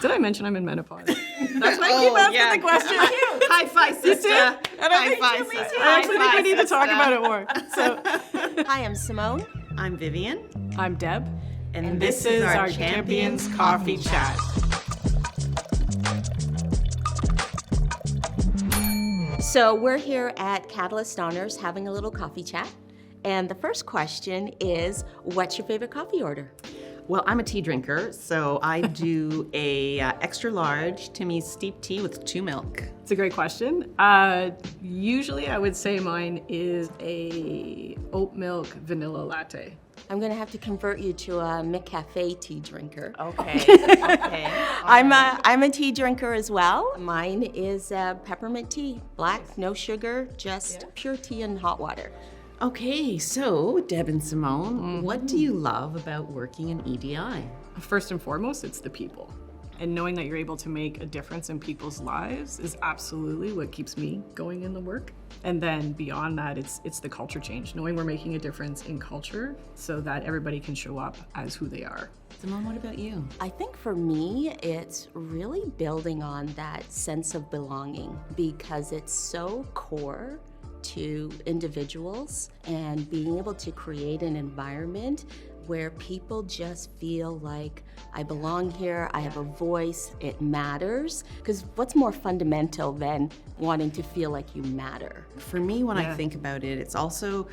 Did I mention I'm in menopause? That's why I keep asking the question. High five, sister. High five, sister. I actually think we need to talk about it more. So, Hi, I'm Simone. I'm Vivian. I'm Debb. And this is our Champions Coffee Chat. So we're here at Catalyst Honors having a little coffee chat. And the first question is, what's your favorite coffee order? Well, I'm a tea drinker, so I do a extra large Timmy's steep tea with 2 milk. It's a great question. Usually I would say mine is a oat milk vanilla latte. I'm going to have to convert you to a McCafe tea drinker. Okay. Okay. I'm a tea drinker as well. Mine is peppermint tea, black, no sugar, just pure tea and hot water. Okay, so Deb and Simone, what do you love about working in EDI? First and foremost, it's the people. And knowing that you're able to make a difference in people's lives is absolutely what keeps me going in the work. And then beyond that, it's the culture change, knowing we're making a difference in culture so that everybody can show up as who they are. Simone, what about you? I think for me, it's really building on that sense of belonging because it's so core to individuals and being able to create an environment where people just feel like I belong here, I have a voice, it matters. Because what's more fundamental than wanting to feel like you matter? For me, when I think about it, it's also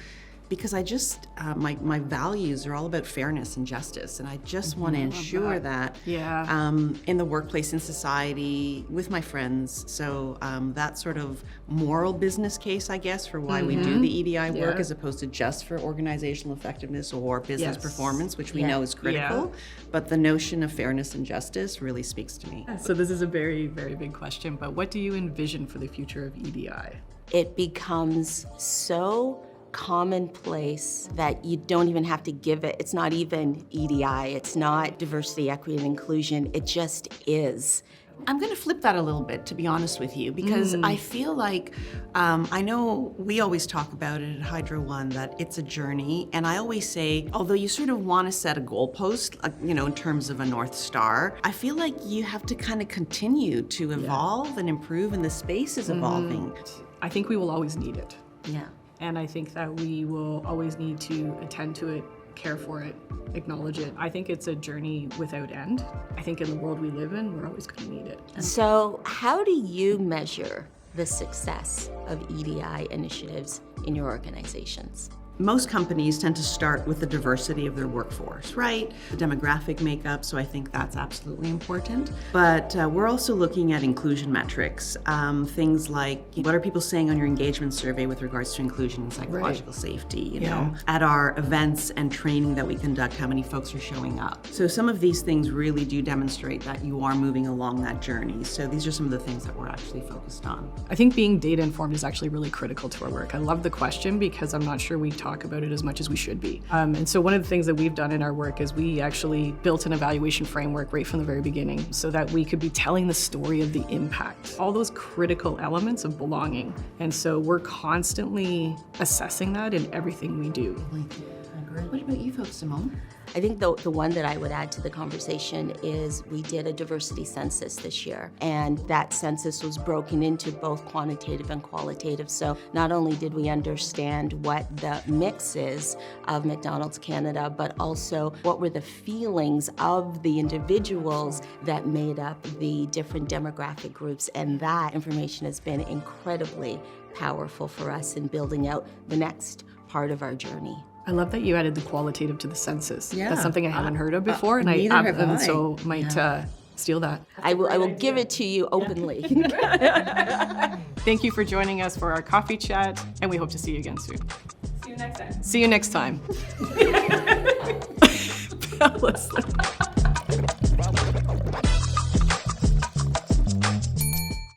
because I just, my values are all about fairness and justice, and I just want to ensure that in the workplace, in society, with my friends. So that sort of moral business case, I guess, for why we do the EDI work as opposed to just for organizational effectiveness or business performance, which we know is critical. But the notion of fairness and justice really speaks to me. So this is a very, very big question, but what do you envision for the future of EDI? It becomes so commonplace that you don't even have to give it. It's not even EDI. It's not diversity, equity, and inclusion. It just is. I'm going to flip that a little bit, to be honest with you, because I feel like, I know we always talk about it at Hydro One, that it's a journey. And I always say, although you sort of want to set a goalpost, in terms of a North Star, I feel like you have to kind of continue to evolve and improve, and the space is evolving. I think we will always need it. Yeah. And I think that we will always need to attend to it, care for it, acknowledge it. I think it's a journey without end. I think in the world we live in, we're always going to need it. So how do you measure the success of EDI initiatives in your organizations? Most companies tend to start with the diversity of their workforce, right? The demographic makeup, so I think that's absolutely important. But we're also looking at inclusion metrics, things like what are people saying on your engagement survey with regards to inclusion and psychological safety, you know? At our events and training that we conduct, how many folks are showing up? So some of these things really do demonstrate that you are moving along that journey. So these are some of the things that we're actually focused on. I think being data informed is actually really critical to our work. I love the question because I'm not sure we talk about it as much as we should be. And so one of the things that we've done in our work is we actually built an evaluation framework right from the very beginning so that we could be telling the story of the impact, all those critical elements of belonging. And so we're constantly assessing that in everything we do. What about you folks, Simone? I think the one that I would add to the conversation is we did a diversity census this year, and that census was broken into both quantitative and qualitative. So not only did we understand what the mix is of McDonald's Canada, but also what were the feelings of the individuals that made up the different demographic groups, and that information has been incredibly powerful for us in building out the next part of our journey. I love that you added the qualitative to the census. Yeah. That's something I haven't heard of before, and neither have I. so might steal that. I will give it to you openly. Thank you for joining us for our coffee chat, and we hope to see you again soon. See you next time. See you next time.